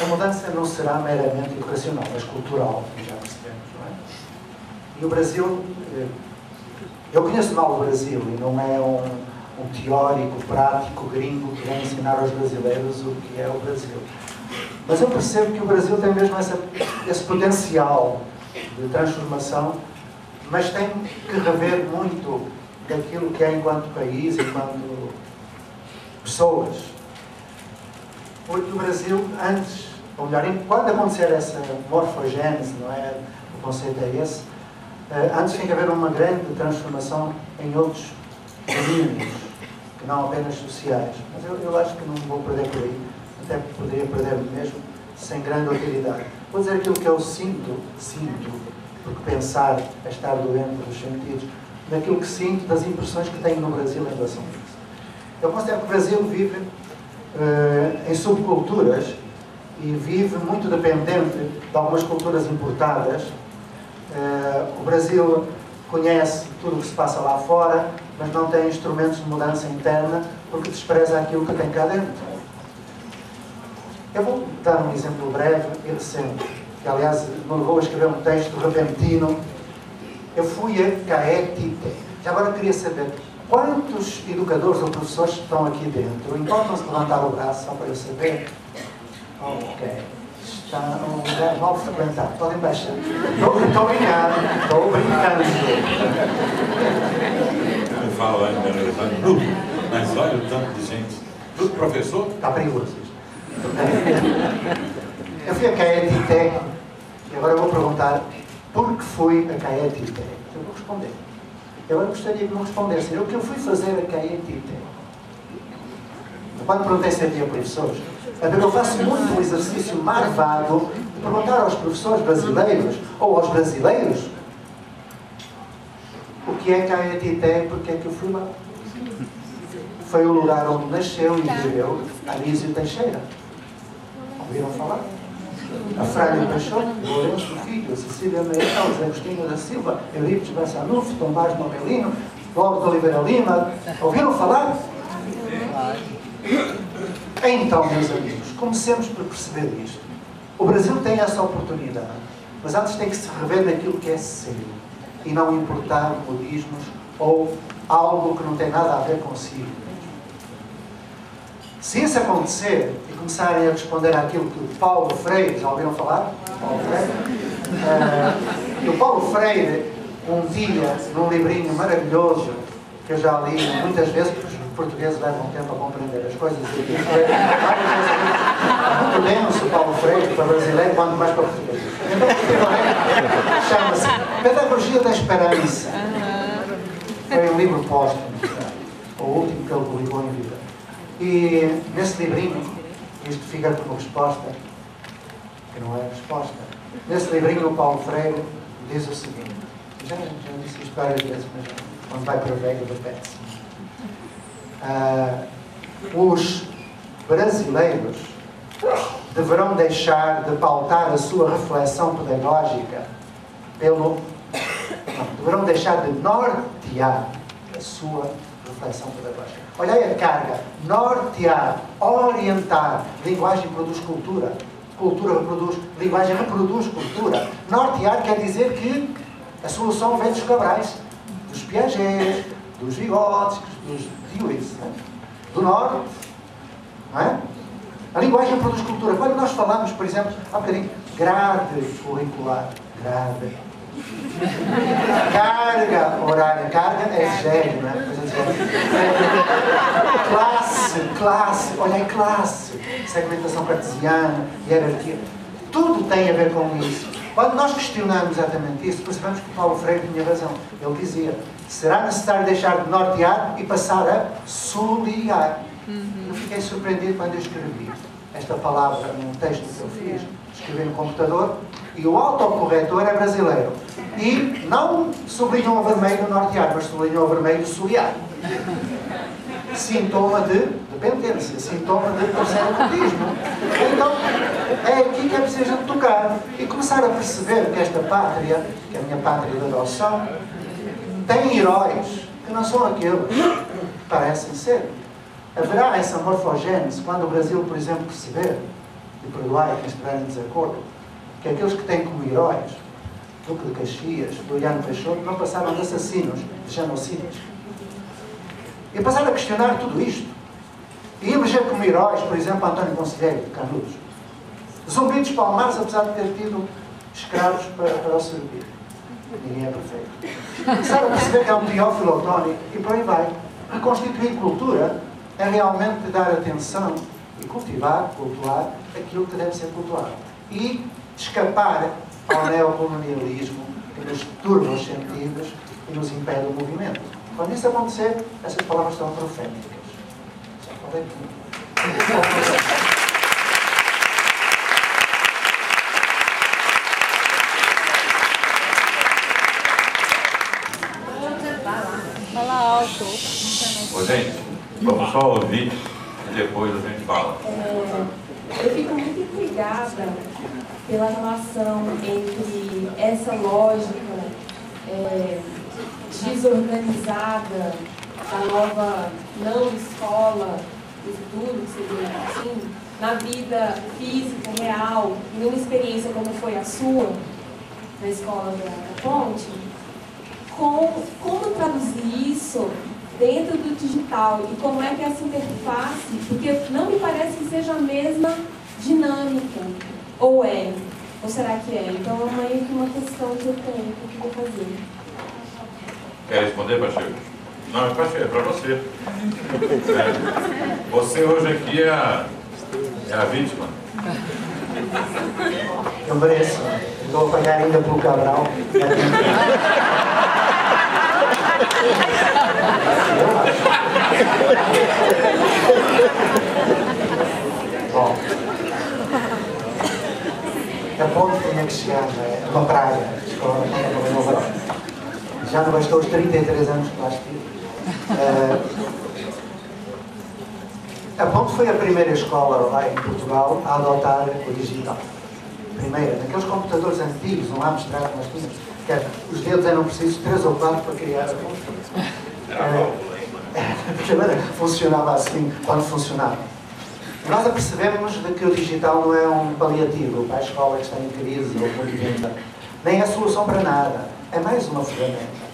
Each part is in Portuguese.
A mudança não será meramente educacional, mas cultural, como já percebemos, não é? E o Brasil, eu conheço mal o Brasil e não é um teórico, prático, gringo que vem ensinar aos brasileiros o que é o Brasil. Mas eu percebo que o Brasil tem mesmo esse potencial de transformação, mas tem que rever muito daquilo que é enquanto país, enquanto pessoas. Porque o Brasil, antes, ou melhor, quando acontecer essa morfogênese, não é? O conceito é esse, antes tem que haver uma grande transformação em outros domínios, que não apenas sociais. Mas eu acho que não vou perder por aí, até poderia perder mesmo, sem grande utilidade. Vou dizer aquilo que eu sinto, porque pensar é estar doente dos sentidos, daquilo que sinto, das impressões que tenho no Brasil em relação a isso. Eu considero que o Brasil vive em subculturas e vive muito dependente de algumas culturas importadas. O Brasil conhece tudo o que se passa lá fora, mas não tem instrumentos de mudança interna porque despreza aquilo que tem cá dentro. Eu vou dar um exemplo breve e recente, que aliás me levou a escrever um texto repentino. Eu fui a Caetité. Já agora queria saber quantos educadores ou professores estão aqui dentro. Importam-se levantar o braço só para eu saber? Ok. Está um lugar mal frequentado. Podem baixar. Estou brincando. Não falo ainda, mas olha o tanto de gente. Tudo professor? Está perigoso. Eu fui a Caetité e agora eu vou perguntar por que fui a Caetité. Eu vou responder. Eu gostaria que me respondessem o que eu fui fazer a Caetité. Quando perguntei se havia professores, eu faço muito um exercício marvado de perguntar aos professores brasileiros ou aos brasileiros o que é Caetité e porque é que eu fui lá. Foi o lugar onde nasceu e viveu Anísio Teixeira. Ouviram falar? A Fralha Peixoto, Lourenço Filho, a Cecília Meirelles, José Agostinho da Silva, Eurípides Bassanufo, Tomás Novelino, Lourdes de Oliveira Lima. Ouviram falar? Então, meus amigos, comecemos por perceber isto. O Brasil tem essa oportunidade, mas antes tem que se rever naquilo que é seu e não importar modismos ou algo que não tem nada a ver consigo. Se isso acontecer e começarem a responder àquilo que o Paulo Freire, já ouviram falar? Paulo Freire? E o Paulo Freire, um dia, num livrinho maravilhoso, que eu já li muitas vezes, porque os portugueses levam tempo a compreender as coisas, é muito denso o Paulo Freire para brasileiro, quanto mais para português. Então, chama-se Pedagogia da Esperança. Foi um livro póstumo, o último que ele publicou em vida. E nesse livrinho, isto fica como resposta, que não é resposta, nesse livrinho o Paulo Freire diz o seguinte, já disse isto várias vezes, mas quando vai para a Veiga repete-se. Os brasileiros deverão deixar de pautar a sua reflexão pedagógica deverão deixar de nortear a sua reflexão pedagógica. Olhai a carga. Nortear, orientar. Linguagem produz cultura. Cultura reproduz. Linguagem reproduz cultura. Nortear quer dizer que a solução vem dos Cabrais, dos Piaget, dos Vygotsky, dos Dewey, do Norte. Não é? A linguagem produz cultura. Quando nós falamos, por exemplo, há um bocadinho, grade curricular. Grade. Carga horária. Carga é gênio, não é? Classe. Olha aí, classe. Segmentação cartesiana, hierarquia. Tudo tem a ver com isso. Quando nós questionamos exatamente isso, percebemos que Paulo Freire tinha razão. Ele dizia, será necessário deixar de nortear e passar a soliar. Eu fiquei surpreendido quando eu escrevi esta palavra num texto que eu fiz. Escrevi no computador e o autocorretor é brasileiro. E não sublinhou a vermelho nortear, mas sublinhou a vermelho soliar. Sintoma de dependência, sintoma de proselitismo. Então, é aqui que é preciso a gente tocar e começar a perceber que esta pátria, que é a minha pátria de adoção, tem heróis que não são aqueles que parecem ser. Haverá essa morfogênese quando o Brasil, por exemplo, perceber, e perdoai quem estiver em desacordo, que aqueles que têm como heróis Duque de Caxias, Floriano Peixoto, não passaram de assassinos, de genocidas. E passaram a questionar tudo isto. E eleger como heróis, por exemplo, António Conselheiro, de Canudos. Zumbi dos Palmares, apesar de ter tido escravos para o servir. Ninguém é perfeito. Passaram a perceber que é um Teófilo Autónico e por aí vai. E constituir cultura é realmente dar atenção e cultivar aquilo que deve ser cultuado. E escapar ao neocolonialismo que nos turva os sentidos e nos impede o movimento. Quando isso acontecer, essas palavras são proféticas. Só falei aqui. Fala alto. Ô, gente, vamos só ouvir e depois a gente fala. Eu fico muito intrigada pela relação entre essa lógica desorganizada da nova não escola do futuro, que seria assim, na vida física, real, numa experiência como foi a sua, na escola da Ponte, como traduzir isso dentro do digital e como é que essa interface, porque não me parece que seja a mesma dinâmica, ou é, ou será que é? Então é meio que uma questão que eu tenho, que eu queria fazer. Quer responder, Pacheco? Não, é Pacheco, é para você. Você hoje aqui é a vítima. Eu mereço. Estou a pagar ainda pelo Cabral. Bom, a Ponte tinha que chegar, é uma praia, a escola não vai. Já não bastou os 33 anos que lá estive. A Ponte foi a primeira escola lá em Portugal a adotar o digital. Primeira, naqueles computadores antigos, um Amstrad que nós tínhamos, que os dedos eram precisos 3 ou 4 para criar a Ponte. Porque funcionava assim quando funcionava. Nós apercebemos de que o digital não é um paliativo para a escola que está em crise ou movimenta. Nem é solução para nada. É mais uma ferramenta.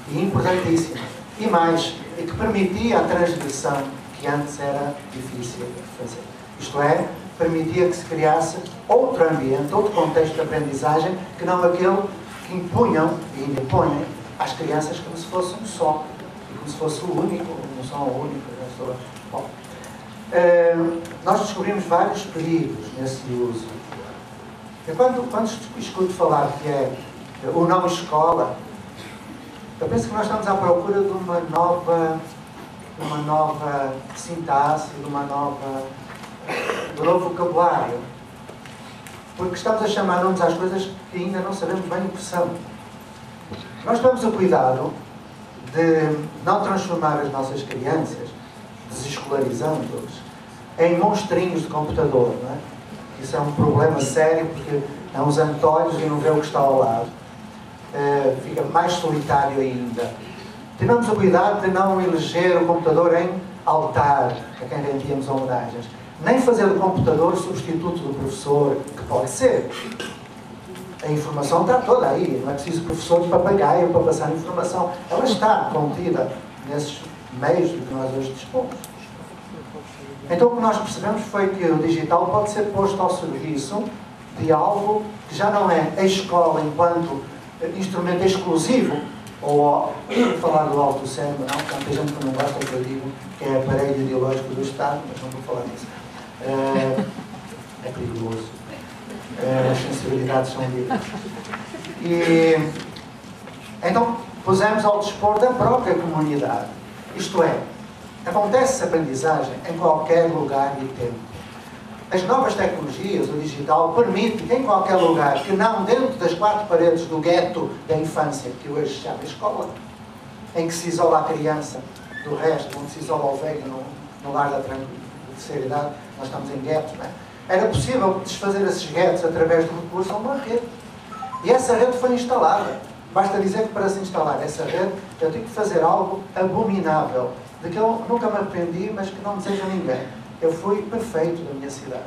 E importantíssima. E mais, e que permitia a transgressão que antes era difícil de fazer. Isto é, permitia que se criasse outro ambiente, outro contexto de aprendizagem que não aquele que impunham e ainda impõem às crianças como se fosse um só. E como se fosse o único, um som único. Bom, nós descobrimos vários perigos nesse uso. Eu quando escuto falar que é o nome escola, eu penso que nós estamos à procura de uma nova sintaxe, de um novo vocabulário. Porque estamos a chamar nomes às coisas que ainda não sabemos bem o que são. Nós temos o cuidado de não transformar as nossas crianças, desescolarizando-os, em monstrinhos de computador, não é? Isso é um problema sério porque é uns antólios e não vê o que está ao lado. Fica mais solitário ainda. Tivemos o cuidado de não eleger o computador em altar, a quem rendíamos homenagens. Nem fazer do computador substituto do professor, que pode ser. A informação está toda aí, não é preciso professor de papagaio para passar informação. Ela está contida nesses meios de que nós hoje dispomos. Então o que nós percebemos foi que o digital pode ser posto ao serviço de algo que já não é a escola enquanto instrumento exclusivo, ou falar do alto cérebro, não, porque tem gente que não gosta do que eu digo, que é aparelho ideológico do Estado, mas não vou falar disso. É perigoso. As sensibilidades são livres. E então pusemos ao dispor da própria comunidade. Isto é, acontece aprendizagem em qualquer lugar e tempo. As novas tecnologias, o digital, permite que em qualquer lugar, que não dentro das 4 paredes do gueto da infância, que hoje se chama escola, em que se isola a criança do resto, onde se isola o velho no lar da terceira idade, nós estamos em guetos, não é? Era possível desfazer esses guetos através do recurso a uma rede. E essa rede foi instalada. Basta dizer que para se instalar essa rede Eu tive que fazer algo abominável, de que eu nunca me arrependi, mas que não desejo a ninguém. Eu fui perfeito da minha cidade.